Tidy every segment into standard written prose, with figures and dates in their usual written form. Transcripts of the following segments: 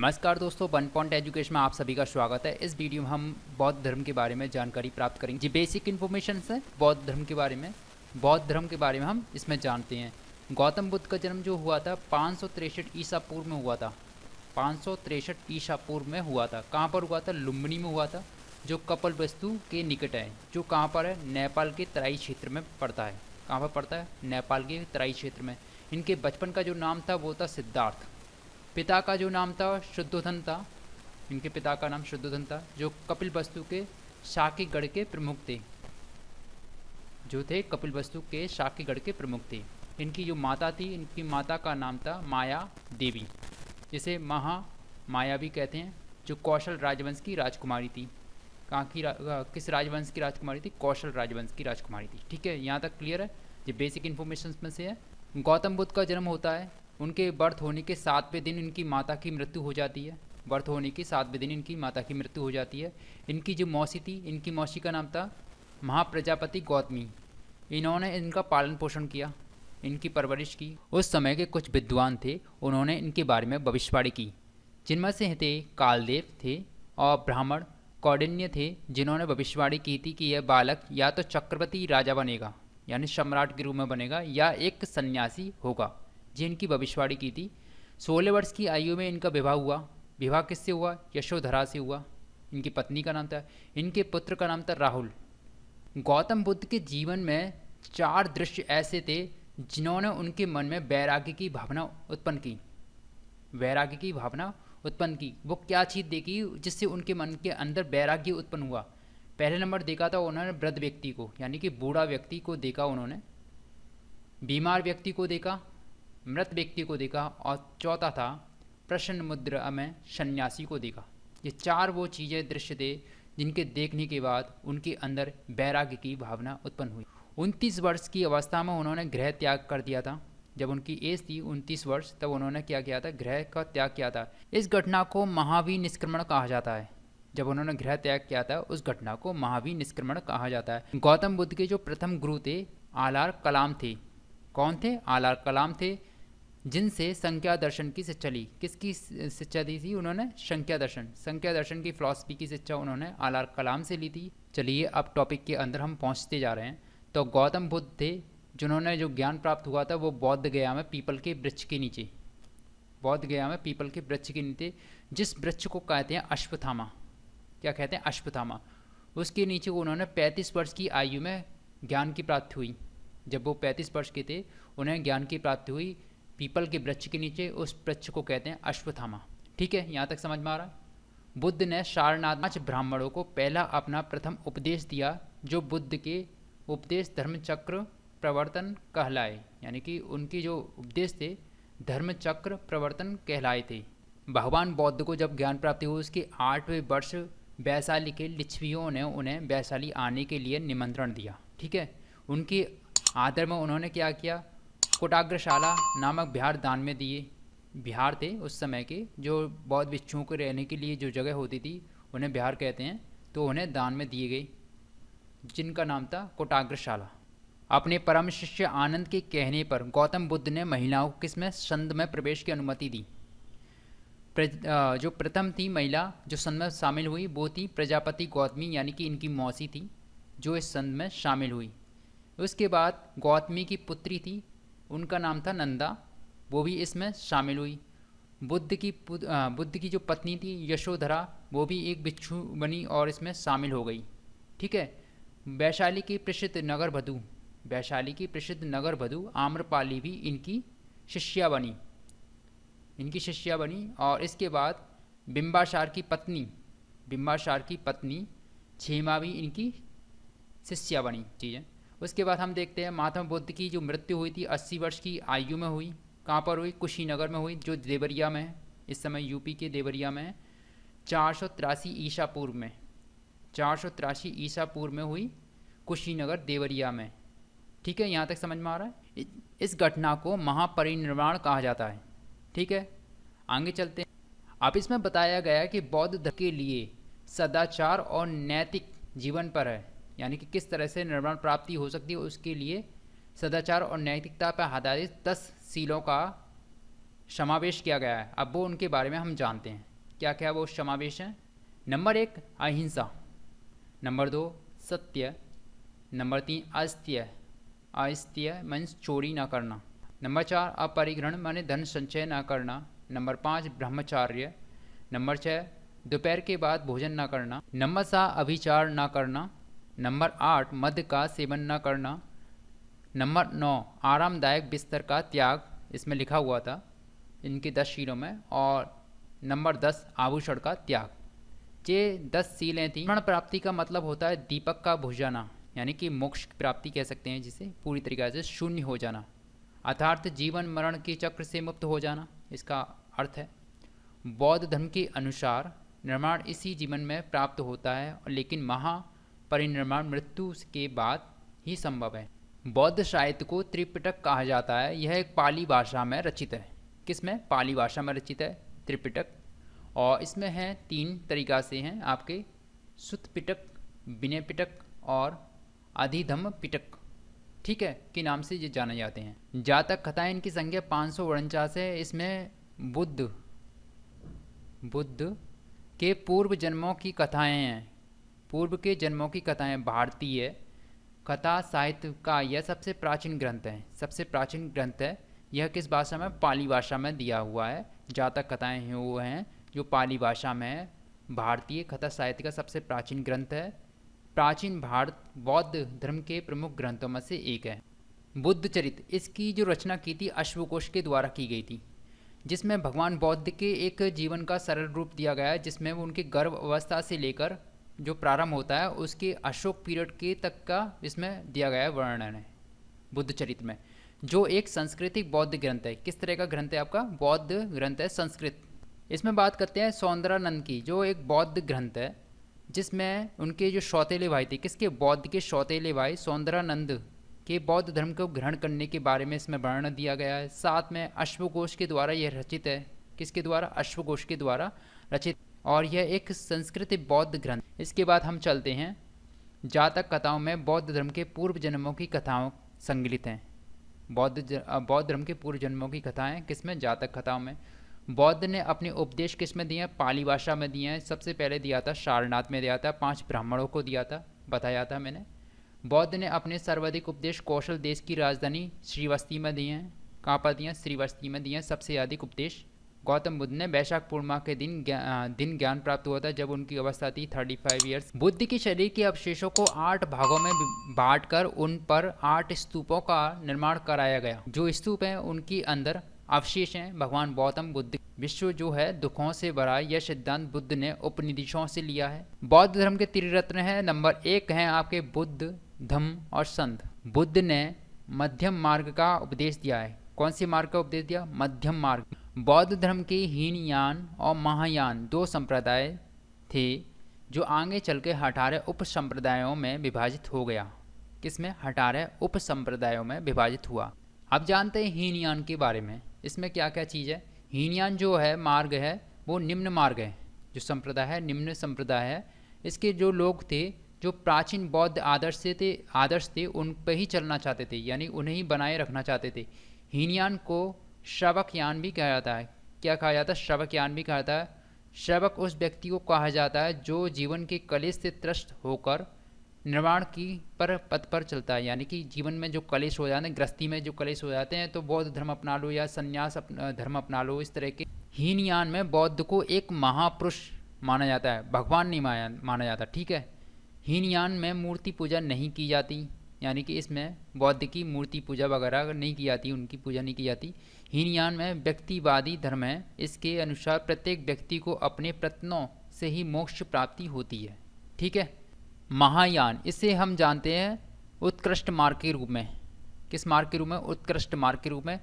नमस्कार दोस्तों, one point education में आप सभी का स्वागत है। इस वीडियो में हम बौद्ध धर्म के बारे में जानकारी प्राप्त करेंगे। जी बेसिक इन्फॉर्मेशन है बौद्ध धर्म के बारे में। बौद्ध धर्म के बारे में हम इसमें जानते हैं। गौतम बुद्ध का जन्म जो हुआ था 563 ईसा पूर्व में हुआ था। 563 ईसा पूर्व में हुआ था। कहाँ पर हुआ था? लुम्बिनी में हुआ था, जो कपिलवस्तु के निकट है। जो कहाँ पर है? नेपाल के तराई क्षेत्र में पड़ता है। कहाँ पर पड़ता है? नेपाल के तराई क्षेत्र में। इनके बचपन का जो नाम था वो था सिद्धार्थ। पिता का जो नाम था शुद्धोधन था। इनके पिता का नाम शुद्धोधन था, जो कपिलवस्तु के शाक्यगढ़ के प्रमुख थे। जो थे कपिलवस्तु के शाक्यगढ़ के प्रमुख थे। इनकी जो माता थी, इनकी माता का नाम था माया देवी, जिसे माया भी कहते हैं, जो कौशल राजवंश की राजकुमारी थी। कहाँ की किस राजवंश की राजकुमारी थी? कौशल राजवंश की राजकुमारी थी। ठीक है, यहाँ तक क्लियर है। ये बेसिक इन्फॉर्मेशन में से है। गौतम बुद्ध का जन्म होता है। उनके बर्थ होने के 7वें दिन इनकी माता की मृत्यु हो जाती है। बर्थ होने के 7वें दिन इनकी माता की मृत्यु हो जाती है। इनकी जो मौसी थी, इनकी मौसी का नाम था महाप्रजापति गौतमी। इन्होंने इनका पालन पोषण किया, इनकी परवरिश की। उस समय के कुछ विद्वान थे, उन्होंने इनके बारे में भविष्यवाणी की, जिनमें से थे कालदेव थे और ब्राह्मण कौंडिन्य थे, जिन्होंने भविष्यवाणी की थी कि यह बालक या तो चक्रवर्ती राजा बनेगा, यानी सम्राट के रूप में बनेगा, या एक सन्यासी होगा, जिनकी भविष्यवाणी की थी। 16 वर्ष की आयु में इनका विवाह हुआ। विवाह किससे हुआ? यशोधरा से हुआ। इनकी पत्नी का नाम था। इनके पुत्र का नाम था राहुल। गौतम बुद्ध के जीवन में 4 दृश्य ऐसे थे जिन्होंने उनके मन में वैराग्य की भावना उत्पन्न की। वैराग्य की भावना उत्पन्न की। वो क्या चीज़ देखी जिससे उनके मन के अंदर वैराग्य उत्पन्न हुआ? पहले नंबर देखा था उन्होंने वृद्ध व्यक्ति को, यानी कि बूढ़ा व्यक्ति को देखा उन्होंने, बीमार व्यक्ति को देखा, मृत व्यक्ति को देखा, और चौथा था प्रसन्न मुद्रा में सन्यासी को देखा। ये 4 वो चीज़ें दृश्य थे जिनके देखने के बाद उनके अंदर वैराग्य की भावना उत्पन्न हुई। 29 वर्ष की अवस्था में उन्होंने गृह त्याग कर दिया था। जब उनकी एज थी 29 वर्ष, तब उन्होंने क्या किया था? गृह का त्याग किया था। इस घटना को महावीर निष्क्रमण कहा जाता है। जब उन्होंने गृह त्याग किया था, उस घटना को महावीर निष्क्रमण कहा जाता है। गौतम बुद्ध के जो प्रथम गुरु थे आलार कलाम थे। कौन थे? आलार कलाम थे, जिनसे संख्या दर्शन की शिक्षा ली। किसकी शिक्षा दी थी उन्होंने? संख्या दर्शन की फिलॉसफी की शिक्षा उन्होंने आलार कलाम से ली थी। चलिए अब टॉपिक के अंदर हम पहुंचते जा रहे हैं। तो गौतम बुद्ध थे, जिन्होंने जो ज्ञान प्राप्त हुआ था वो बौद्ध गया में पीपल के वृक्ष के नीचे। बौद्ध गया में पीपल के वृक्ष के नीचे, जिस वृक्ष को कहते हैं अश्वत्थामा। क्या कहते हैं? अश्वत्थामा। उसके नीचे उन्होंने 35 वर्ष की आयु में ज्ञान की प्राप्ति हुई। जब वो 35 वर्ष के थे, उन्हें ज्ञान की प्राप्ति हुई पीपल के वृक्ष के नीचे। उस वृक्ष को कहते हैं अश्वत्थामा। ठीक है, यहाँ तक समझ में आ रहा है। बुद्ध ने सारनाथ 5 ब्राह्मणों को पहला अपना प्रथम उपदेश दिया, जो बुद्ध के उपदेश धर्मचक्र प्रवर्तन कहलाए। यानी कि उनके जो उपदेश थे धर्मचक्र प्रवर्तन कहलाए थे। भगवान बौद्ध को जब ज्ञान प्राप्ति हुई, उसके 8वें वर्ष वैशाली के लिच्छवियों ने उन्हें वैशाली आने के लिए निमंत्रण दिया। ठीक है, उनके आदर में उन्होंने क्या किया? कोटाग्रशाला नामक बिहार दान में दिए। बिहार थे उस समय के, जो बौद्ध भिक्षुओं को रहने के लिए जो जगह होती थी, उन्हें बिहार कहते हैं, तो उन्हें दान में दिए गए, जिनका नाम था कोटाग्रशाला। अपने परम शिष्य आनंद के कहने पर गौतम बुद्ध ने महिलाओं को किसमें? संघ में प्रवेश की अनुमति दी। जो प्रथम थी महिला जो संघ में शामिल हुई, वो थी प्रजापति गौतमी, यानी कि इनकी मौसी थी, जो इस संघ में शामिल हुई। उसके बाद गौतमी की पुत्री थी, उनका नाम था नंदा, वो भी इसमें शामिल हुई। बुद्ध की जो पत्नी थी यशोधरा, वो भी एक भिक्षु बनी और इसमें शामिल हो गई। ठीक है, वैशाली की प्रसिद्ध नगर वधु आम्रपाली भी इनकी शिष्या बनी। और इसके बाद बिंबासार की पत्नी क्षेमा भी इनकी शिष्या बनी। चीज़ें उसके बाद हम देखते हैं महात्मा बुद्ध की जो मृत्यु हुई थी 80 वर्ष की आयु में हुई। कहाँ पर हुई? कुशीनगर में हुई, जो देवरिया में है। इस समय यूपी के देवरिया में है। 483 ईसा पूर्व में हुई, कुशीनगर देवरिया में। ठीक है, यहाँ तक समझ में आ रहा है। इस घटना को महापरिनिर्वाण कहा जाता है। ठीक है, आगे चलते हैं। अब इसमें बताया गया कि बौद्ध धर्म के लिए सदाचार और नैतिक जीवन पर है, यानी कि किस तरह से निर्वाण प्राप्ति हो सकती है, उसके लिए सदाचार और नैतिकता पर आधारित 10 शीलों का समावेश किया गया है। अब वो उनके बारे में हम जानते हैं। क्या क्या वो समावेश हैं? नंबर 1 अहिंसा, नंबर 2 सत्य, नंबर 3 अस्त्य, अस्त्य मीन्स चोरी ना करना, नंबर 4 अपरिग्रहण माने धन संचय ना करना, नंबर 5 ब्रह्मचार्य, नंबर 6 दोपहर के बाद भोजन ना करना, नंबर 7 अभिचार ना करना, नंबर 8 मद्य का सेवन ना करना, नंबर 9 आरामदायक बिस्तर का त्याग, इसमें लिखा हुआ था इनके 10 शीलों में, और नंबर 10 आभूषण का त्याग। ये 10 सीलें थी। मरण प्राप्ति का मतलब होता है दीपक का बुझ जाना, यानी कि मोक्ष की प्राप्ति कह सकते हैं जिसे, पूरी तरीके से शून्य हो जाना, अर्थात जीवन मरण के चक्र से मुक्त हो जाना, इसका अर्थ है। बौद्ध धर्म के अनुसार निर्माण इसी जीवन में प्राप्त होता है, लेकिन महापरिनिर्माण मृत्यु के बाद ही संभव है। बौद्ध साहित्य को त्रिपिटक कहा जाता है। यह एक पाली भाषा में रचित है। किस में? पाली भाषा में रचित है त्रिपिटक। और इसमें हैं 3 तरीका से हैं आपके, सुत्त पिटक, विनय पिटक और अधिधम्म पिटक, ठीक है, के नाम से ये जाने जाते हैं। जातक कथाएं इनकी संख्या 549 है। इसमें बुद्ध के पूर्व जन्मों की कथाएं हैं, पूर्व के जन्मों की कथाएं। भारतीय कथा साहित्य का यह सबसे प्राचीन ग्रंथ है, सबसे प्राचीन ग्रंथ है। यह किस भाषा में? पाली भाषा में दिया हुआ है। जातक कथाएं हैं वो हैं जो पाली भाषा में है। भारतीय कथा साहित्य का सबसे प्राचीन ग्रंथ है। प्राचीन भारत बौद्ध धर्म के प्रमुख ग्रंथों में से एक है। बुद्ध चरित्र, इसकी जो रचना की थी अश्वघोष के द्वारा की गई थी, जिसमें भगवान बौद्ध के एक जीवन का सरल रूप दिया गया है, जिसमें वो उनके गर्भ अवस्था से लेकर जो प्रारंभ होता है उसके अशोक पीरियड के तक का इसमें दिया गया है वर्णन है बुद्ध चरित्र में, जो एक सांस्कृतिक बौद्ध ग्रंथ है। किस तरह का ग्रंथ है आपका? बौद्ध ग्रंथ है, संस्कृत। इसमें बात करते हैं सौंदरानंद की, जो एक बौद्ध ग्रंथ है, जिसमें उनके जो सौतेले भाई थे, किसके? बौद्ध के सौतेले भाई सौंदरानंद के बौद्ध धर्म को ग्रहण करने के बारे में इसमें वर्णन दिया गया है। साथ में अश्वघोष के द्वारा यह रचित है। किसके द्वारा? अश्वघोष के द्वारा रचित, और यह एक संस्कृत बौद्ध ग्रंथ। इसके बाद हम चलते हैं जातक कथाओं में बौद्ध धर्म के पूर्व जन्मों की कथाओं संकलित हैं। बौद्ध धर्म के पूर्व जन्मों की कथाएं किसमें? जातक कथाओं में। बौद्ध ने अपने उपदेश किसमें दिए हैं? पाली भाषा में दिए हैं। सबसे पहले दिया था सारनाथ में दिया था, 5 ब्राह्मणों को दिया था, बताया था मैंने। बौद्ध ने अपने सर्वाधिक उपदेश कौशल देश की राजधानी श्रीवस्ती में दिए हैं। कहाँ पर दिए हैं? श्रीवस्ती में दिए हैं सबसे अधिक उपदेश। गौतम बुद्ध ने वैशाख पूर्णिमा के दिन ज्ञान प्राप्त हुआ था, जब उनकी अवस्था थी 35 ईयर्स। बुद्ध के शरीर के अवशेषों को 8 भागों में बांटकर उन पर 8 स्तूपों का निर्माण कराया गया। जो स्तूप हैं उनके अंदर अवशेष हैं भगवान गौतम बुद्ध। विश्व जो है दुखों से भरा, यह सिद्धांत बुद्ध ने उपनिषदों से लिया है। बौद्ध धर्म के त्रिरत्न है। नंबर 1 हैं आपके बुद्ध, धम्म और संत। बुद्ध ने मध्यम मार्ग का उपदेश दिया है। कौन से मार्ग का उपदेश दिया? मध्यम मार्ग। बौद्ध धर्म के हीनयान और महायान 2 संप्रदाय थे, जो आगे चल के 18 उप संप्रदायों में विभाजित हो गया। किसमें? 18 उप संप्रदायों में विभाजित हुआ। अब जानते हैं हीनयान के बारे में। इसमें क्या क्या चीज़ है? हीनयान जो है मार्ग है वो निम्न मार्ग है, जो संप्रदाय है निम्न संप्रदाय है। इसके जो लोग थे, जो प्राचीन बौद्ध आदर्श थे उन पर ही चलना चाहते थे, यानी उन्हें ही बनाए रखना चाहते थे। हीनयान को श्रवकयान भी कहा जाता है। क्या कहा जाता है? श्रवकयान भी कहा जाता है। श्रवक उस व्यक्ति को कहा जाता है जो जीवन के कलेश से त्रस्त होकर निर्वाण की पथ पर चलता है, यानी कि जीवन में जो कलेश हो जाते हैं, गृहस्थी में जो कलेश हो जाते हैं, तो बौद्ध धर्म अपना लो या संन्यास धर्म अपना लो, इस तरह के। हीनयान में बौद्ध को एक महापुरुष माना जाता है, भगवान नहीं माना जाता, ठीक है। हीनयान में मूर्ति पूजा नहीं की जाती, यानी कि इसमें बौद्ध की मूर्ति पूजा वगैरह नहीं की जाती, उनकी पूजा नहीं की जाती। हीनयान में व्यक्तिवादी धर्म है। इसके अनुसार प्रत्येक व्यक्ति को अपने प्रयत्नों से ही मोक्ष प्राप्ति होती है, ठीक है। महायान, इसे हम जानते हैं उत्कृष्ट मार्ग के रूप में। किस मार्ग के रूप में? उत्कृष्ट मार्ग के रूप में।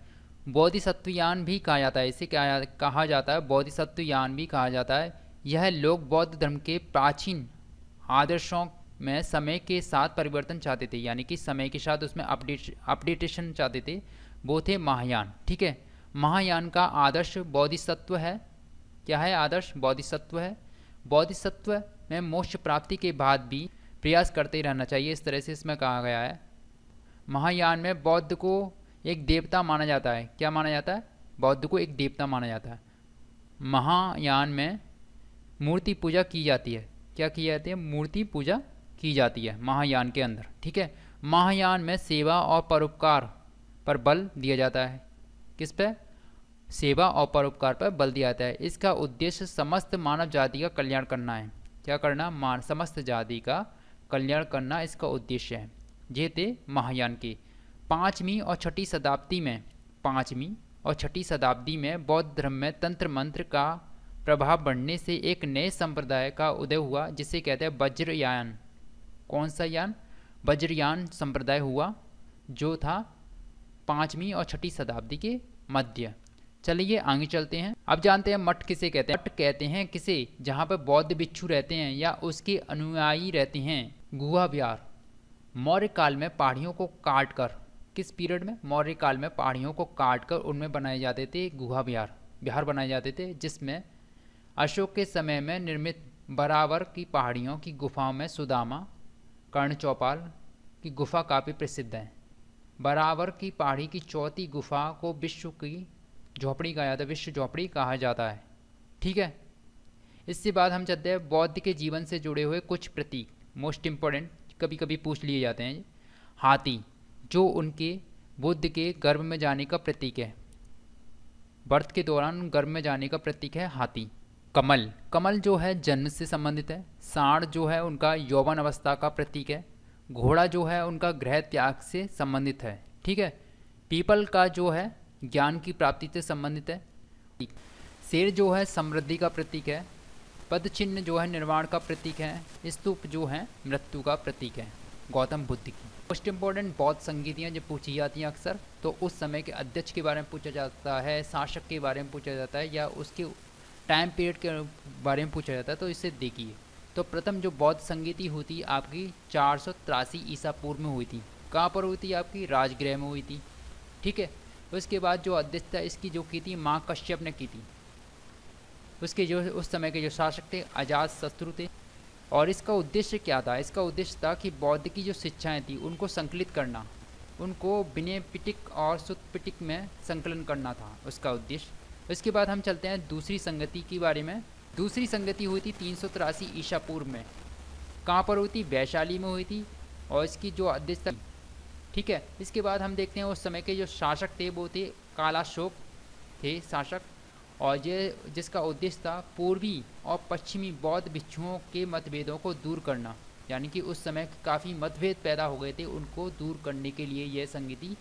बोधिसत्वयान भी कहा जाता है, इसे क्या कहा जाता है? बोधिसत्वयान भी कहा जाता है। यह लोग बौद्ध धर्म के प्राचीन आदर्शों में समय के साथ परिवर्तन चाहते थे, यानी कि समय के साथ उसमें अपडेटेशन चाहते थे, वो थे महायान, ठीक है। महायान का आदर्श बोधिसत्व है। क्या है आदर्श? बोधिसत्व है। बोधिसत्व में मोक्ष प्राप्ति के बाद भी प्रयास करते रहना चाहिए, इस तरह से इसमें कहा गया है। महायान में बौद्ध को एक देवता माना जाता है। क्या माना जाता है? बौद्ध को एक देवता माना जाता है। महायान में मूर्ति पूजा की जाती है। क्या की जाती है? मूर्ति पूजा की जाती है महायान के अंदर। ठीक है, महायान में सेवा और परोपकार पर बल दिया जाता है। किस पे? सेवा और परोपकार पर बल दिया जाता है। इसका उद्देश्य समस्त मानव जाति का कल्याण करना है। क्या करना? समस्त जाति का कल्याण करना इसका उद्देश्य है। ये थे महायान के। 5वीं और 6ठी शताब्दी में 5वीं और 6ठी शताब्दी में बौद्ध धर्म में तंत्र मंत्र का प्रभाव बढ़ने से एक नए संप्रदाय का उदय हुआ जिसे कहते हैं वज्रयान। कौन सा यान? वज्रयान संप्रदाय हुआ, जो था 5वीं और 6ठी शताब्दी के मध्य। चलिए आगे चलते हैं। अब जानते हैं मठ किसे कहते हैं। मठ कहते हैं किसे जहाँ पर बौद्ध भिक्षु रहते हैं या उसके अनुयायी रहते हैं। गुहा विहार। मौर्य काल में पहाड़ियों को काट कर, किस पीरियड में? मौर्य काल में पहाड़ियों को काट कर उनमें बनाए जाते थे गुहा विहार, विहार बनाए जाते थे, जिसमें अशोक के समय में निर्मित बराबर की पहाड़ियों की गुफाओं में सुदामा कर्ण चौपाल की गुफा काफ़ी प्रसिद्ध है। बराबर की पहाड़ी की चौथी गुफा को विश्व की झोपड़ी कहा जाता है, विश्व झोपड़ी कहा जाता है। ठीक है, इसके बाद हम चलते हैं बौद्ध के जीवन से जुड़े हुए कुछ प्रतीक, मोस्ट इम्पोर्टेंट, कभी कभी पूछ लिए जाते हैं। हाथी, जो उनके बुद्ध के गर्भ में जाने का प्रतीक है, बर्थ के दौरान गर्भ में जाने का प्रतीक है हाथी। कमल, कमल जो है जन्म से संबंधित है। सांड जो है उनका यौवन अवस्था का प्रतीक है। घोड़ा जो है उनका गृह त्याग से संबंधित है। ठीक है, पीपल का जो है ज्ञान की प्राप्ति से संबंधित है। शेर जो है समृद्धि का प्रतीक है। पद चिन्ह जो है निर्वाण का प्रतीक है। स्तूप जो है मृत्यु का प्रतीक है। गौतम बुद्ध की मोस्ट इंपॉर्टेंट बौद्ध संगीतियाँ जो पूछी जाती हैं अक्सर, तो उस समय के अध्यक्ष के बारे में पूछा जाता है, शासक के बारे में पूछा जाता है, या उसके टाइम पीरियड के बारे में पूछा जाता है। तो इसे देखिए, तो प्रथम जो बौद्ध संगीति हुई थी आपकी 483 ईसा पूर्व में हुई थी। कहाँ पर हुई थी? आपकी राजगृह में हुई थी। ठीक है, उसके बाद जो अध्यक्षता इसकी जो की थी माँ कश्यप ने की थी। उसके जो उस समय के जो शासक थे अजात शत्रु थे। और इसका उद्देश्य क्या था? इसका उद्देश्य था कि बौद्ध की जो शिक्षाएं थी उनको संकलित करना, उनको विनय पिटक और सुत्त पिटक में संकलन करना था उसका उद्देश्य। इसके बाद हम चलते हैं दूसरी संगति के बारे में। दूसरी संगति हुई थी 383 ईसा पूर्व में। कहाँ पर हुई थी? वैशाली में हुई थी। और इसकी जो अध्यक्षता, ठीक है, इसके बाद हम देखते हैं उस समय के जो शासक थे वो थे कालाशोक थे शासक। और ये जिसका उद्देश्य था पूर्वी और पश्चिमी बौद्ध भिक्षुओं के मतभेदों को दूर करना, यानी कि उस समय काफ़ी मतभेद पैदा हो गए थे, उनको दूर करने के लिए यह संगति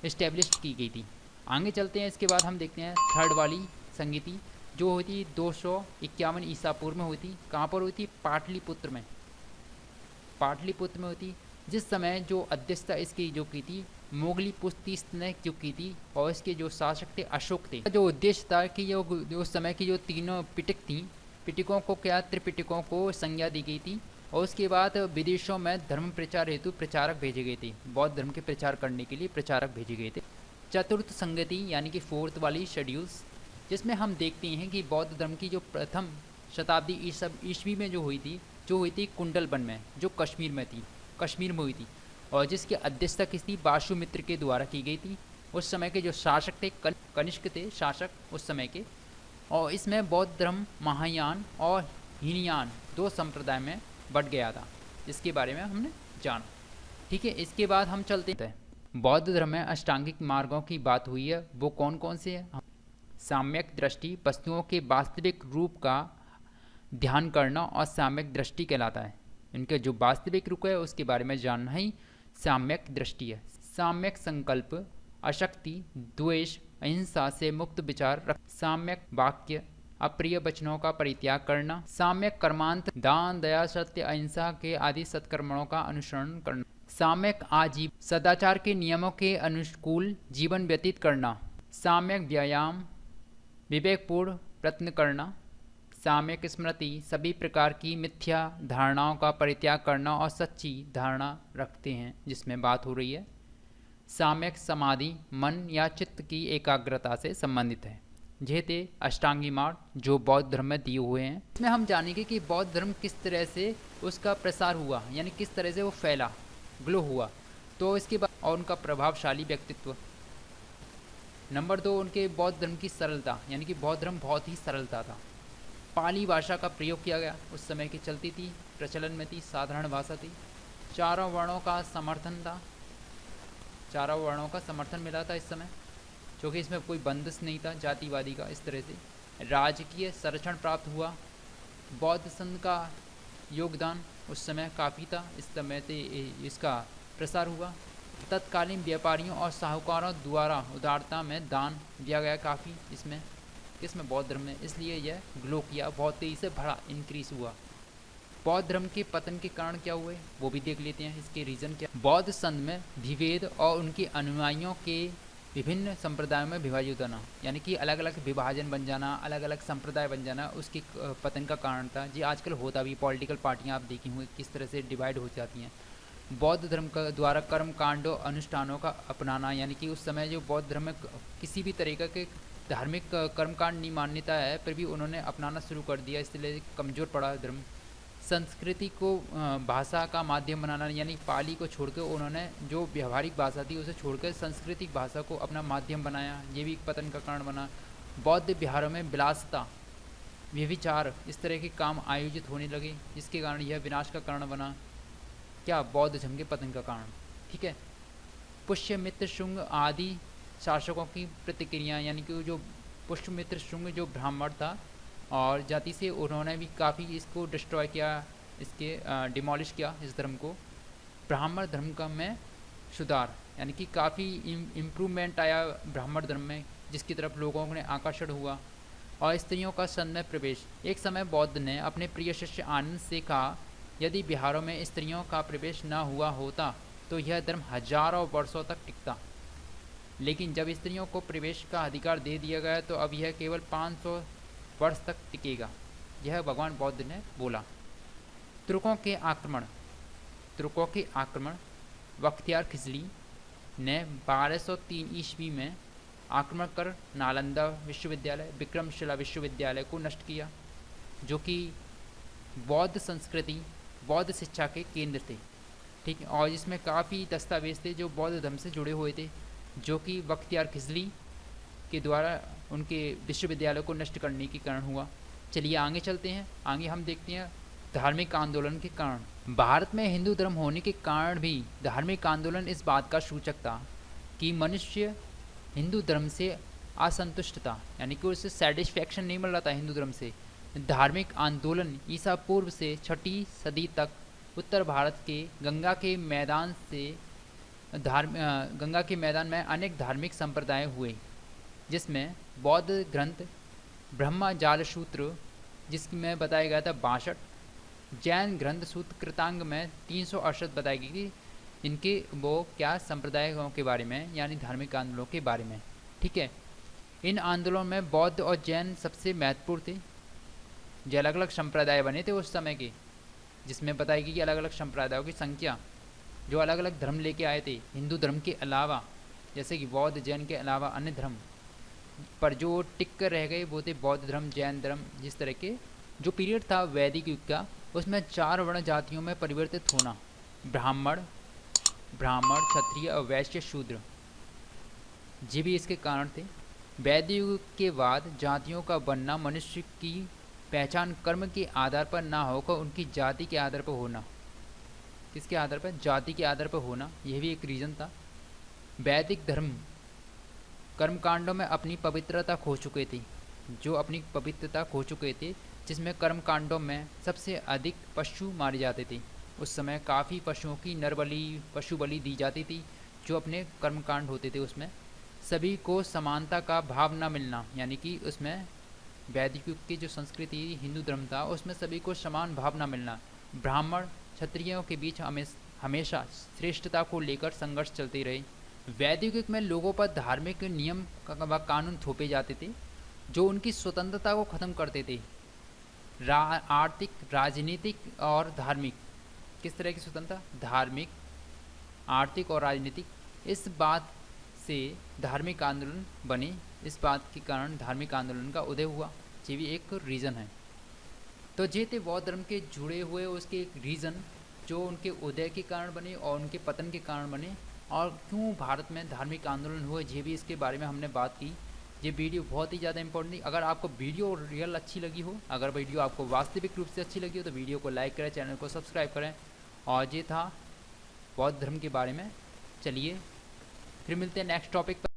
इस्टेब्लिश की गई थी। आगे चलते हैं। इसके बाद हम देखते हैं थर्ड वाली संगति जो हुई थी 251 ईसा पूर्व में हुई थी। कहाँ पर हुई थी? पाटलिपुत्र में। पाटलिपुत्र में हुई थी, जिस समय जो अध्यक्षता इसकी जो की थी मोगली पुस्तिस्त ने जो की थी, और इसके जो शासक थे अशोक थे। जो उद्देश्य था कि जो उस समय की जो तीनों पिटक थी, पिटकों को क्या त्रिपिटकों को संज्ञा दी गई थी। और उसके बाद विदेशों में धर्म प्रचार हेतु प्रचारक भेजे गए थे, बौद्ध धर्म के प्रचार करने के लिए प्रचारक भेजे गए थे। चतुर्थ संगति यानी कि फोर्थ वाली शेड्यूल्स, जिसमें हम देखते हैं कि बौद्ध धर्म की जो प्रथम शताब्दी ईस्वी में जो हुई थी कुंडलबन में, जो कश्मीर में हुई थी। और जिसकी अध्यक्षता किसी वासुमित्र के द्वारा की गई थी। उस समय के जो शासक थे कनिष्क थे शासक उस समय के। और इसमें बौद्ध धर्म महायान और हीनयान दो संप्रदाय में बट गया था, इसके बारे में हमने जाना। ठीक है, इसके बाद हम चलते हैं बौद्ध धर्म में अष्टांगिक मार्गों की बात हुई है, वो कौन कौन से है? साम्यक दृष्टि, वस्तुओं के वास्तविक रूप का ध्यान करना और साम्यक दृष्टि कहलाता है। इनके जो वास्तविक रूप है उसके बारे में जानना ही साम्यक दृष्टि है। साम्यक संकल्प, अशक्ति, द्वेष, अहिंसा से मुक्त विचार रख, साम्यक वाक्य, अप्रिय वचनों का परित्याग करना, साम्यक कर्मांत, दान दया सत्य अहिंसा के आदि सत्कर्मों का अनुसरण करना, साम्यक आजीव, सदाचार के नियमों के अनुकूल जीवन व्यतीत करना, साम्यक व्यायाम, विवेकपूर्ण प्रयत्न करना, साम्यक स्मृति, सभी प्रकार की मिथ्या धारणाओं का परित्याग करना और सच्ची धारणा रखते हैं जिसमें बात हो रही है। साम्यक समाधि, मन या चित्त की एकाग्रता से संबंधित है। ये थे अष्टांगी मार्ग जो बौद्ध धर्म में दिए हुए हैं। इसमें हम जानेंगे कि बौद्ध धर्म किस तरह से उसका प्रसार हुआ, यानी किस तरह से वो फैला, ग्लो हुआ। तो इसके बाद और उनका प्रभावशाली व्यक्तित्व। नंबर 2, उनके बौद्ध धर्म की सरलता, यानी कि बौद्ध धर्म बहुत ही सरलता था। पाली भाषा का प्रयोग किया गया, उस समय की चलती थी, प्रचलन में थी, साधारण भाषा थी। चारों वर्णों का समर्थन था, चारों वर्णों का समर्थन मिला था इस समय, क्योंकि इसमें कोई बंदिश नहीं था जातिवादी का। इस तरह से राजकीय संरक्षण प्राप्त हुआ। बौद्ध संघ का योगदान उस समय काफ़ी था, इस समय से इसका प्रसार हुआ। तत्कालीन व्यापारियों और साहूकारों द्वारा उदारता में दान दिया गया काफ़ी, इसमें किसमें, बौद्ध धर्म में, इसलिए यह ग्लो किया, बहुत तेज़ी से बढ़ा, इंक्रीज हुआ। बौद्ध धर्म के पतन के कारण क्या हुए वो भी देख लेते हैं, इसके रीज़न क्या। बौद्ध संघ में द्विवेद और उनके अनुयायियों के विभिन्न संप्रदायों में विभाजित होना, यानी कि अलग अलग विभाजन बन जाना, अलग अलग संप्रदाय बन जाना, उसके पतन का कारण था। जी आजकल होता भी, पॉलिटिकल पार्टियां आप देखी हुई किस तरह से डिवाइड हो जाती हैं। बौद्ध धर्म का द्वारा कर्म कांडों अनुष्ठानों का अपनाना, यानी कि उस समय जो बौद्ध धर्म में किसी भी तरीके के धार्मिक कर्मकांड नहीं मान्यता है, फिर भी उन्होंने अपनाना शुरू कर दिया, इसलिए कमज़ोर पड़ा धर्म। संस्कृति को भाषा का माध्यम बनाना, यानी पाली को छोड़कर उन्होंने जो व्यवहारिक भाषा थी उसे छोड़कर सांस्कृतिक भाषा को अपना माध्यम बनाया, ये भी एक पतन का कारण बना। बौद्ध विहारों में विलासिता, व्यभिचार, इस तरह के काम आयोजित होने लगे, जिसके कारण यह विनाश का कारण बना। क्या, बौद्ध धर्म के पतन का कारण। ठीक है। पुष्यमित्र शुंग आदि शासकों की प्रतिक्रिया, यानी कि जो पुष्यमित्र शुंग जो ब्राह्मण था और जाति से, उन्होंने भी काफ़ी इसको डिस्ट्रॉय किया, इसके डिमोलिश किया इस धर्म को। ब्राह्मण धर्म का में सुधार, यानी कि काफ़ी इम्प्रूवमेंट आया ब्राह्मण धर्म में, जिसकी तरफ लोगों ने आकर्षण हुआ। और स्त्रियों का संघ में प्रवेश, एक समय बौद्ध ने अपने प्रिय शिष्य आनंद से कहा, यदि बिहारों में स्त्रियों का प्रवेश न हुआ होता तो यह धर्म हजारों वर्षों तक टिकता, लेकिन जब स्त्रियों को प्रवेश का अधिकार दे दिया गया तो अब यह केवल 500 वर्ष तक टिकेगा, यह भगवान बौद्ध ने बोला। तुर्कों के आक्रमण, तुर्कों के आक्रमण, बख्तियार खिजली ने 1203 ईस्वी में आक्रमण कर नालंदा विश्वविद्यालय, विक्रमशिला विश्वविद्यालय को नष्ट किया, जो कि बौद्ध संस्कृति, बौद्ध शिक्षा के केंद्र थे। ठीक है। और इसमें काफ़ी दस्तावेज थे जो बौद्ध धर्म से जुड़े हुए थे, जो कि बख्तियार खिजली के द्वारा उनके विश्वविद्यालय को नष्ट करने के कारण हुआ। चलिए आगे चलते हैं, आगे हम देखते हैं धार्मिक आंदोलन के कारण। भारत में हिंदू धर्म होने के कारण भी धार्मिक आंदोलन इस बात का सूचक था कि मनुष्य हिंदू धर्म से असंतुष्ट था, यानी कि उसे सेटिस्फैक्शन नहीं मिल रहा था हिंदू धर्म से। धार्मिक आंदोलन ईसा पूर्व से 6वीं सदी तक उत्तर भारत के गंगा के मैदान में अनेक धार्मिक संप्रदाय हुए, जिसमें बौद्ध ग्रंथ ब्रह्मा जाल सूत्र, जिसमें बताया गया था 62, जैन ग्रंथ सूत्र कृतांग में 368 बताई गई थी इनके वो क्या संप्रदायों के बारे में, यानी धार्मिक आंदोलनों के बारे में। ठीक है। इन आंदोलनों में बौद्ध और जैन सबसे महत्वपूर्ण थे। जो अलग अलग संप्रदाय बने थे उस समय के, जिसमें बताई गई कि अलग अलग संप्रदायों की संख्या, जो अलग अलग धर्म लेके आए थे हिंदू धर्म के अलावा, जैसे कि बौद्ध जैन के अलावा अन्य धर्म, पर जो टिक कर रह गए वो थे बौद्ध धर्म, जैन धर्म। जिस तरह के जो पीरियड था वैदिक युग का, उसमें 4 वर्ण जातियों में परिवर्तित होना, ब्राह्मण, क्षत्रिय और वैश्य, शूद्र, ये भी इसके कारण थे। वैदिक युग के बाद जातियों का बनना मनुष्य की पहचान कर्म के आधार पर ना होकर उनकी जाति के आधार पर होना। किसके आधार पर? जाति के आधार पर होना, यह भी एक रीज़न था। वैदिक धर्म कर्मकांडों में अपनी पवित्रता खो चुके थे, जिसमें कर्मकांडों में सबसे अधिक पशु मारे जाते थे। उस समय काफ़ी पशुओं की नरबलि, पशु बलि दी जाती थी, जो अपने कर्मकांड होते थे उसमें सभी को समानता का भाव न मिलना, यानी कि उसमें वैदिक युग की जो संस्कृति हिंदू धर्म था उसमें सभी को समान भाव न मिलना। ब्राह्मण क्षत्रियों के बीच हमेशा श्रेष्ठता को लेकर संघर्ष चलते रहे। वैदिक युग में लोगों पर धार्मिक नियम व कानून थोपे जाते थे जो उनकी स्वतंत्रता को ख़त्म करते थे। आर्थिक, राजनीतिक और धार्मिक, किस तरह की स्वतंत्रता? धार्मिक, आर्थिक और राजनीतिक। इस बात से धार्मिक आंदोलन बने, इस बात के कारण धार्मिक आंदोलन का उदय हुआ, ये भी एक रीज़न है। तो ये थे बौद्ध धर्म के जुड़े हुए उसके एक रीज़न जो उनके उदय के कारण बने और उनके पतन के कारण बने, और क्यों भारत में धार्मिक आंदोलन हुए, ये भी इसके बारे में हमने बात की। ये वीडियो बहुत ही ज़्यादा इंपॉर्टेंट थी। अगर आपको वीडियो रियल अच्छी लगी हो, अगर वीडियो आपको वास्तविक रूप से अच्छी लगी हो, तो वीडियो को लाइक करें, चैनल को सब्सक्राइब करें। और ये था बौद्ध धर्म के बारे में। चलिए फिर मिलते हैं नेक्स्ट टॉपिक पर।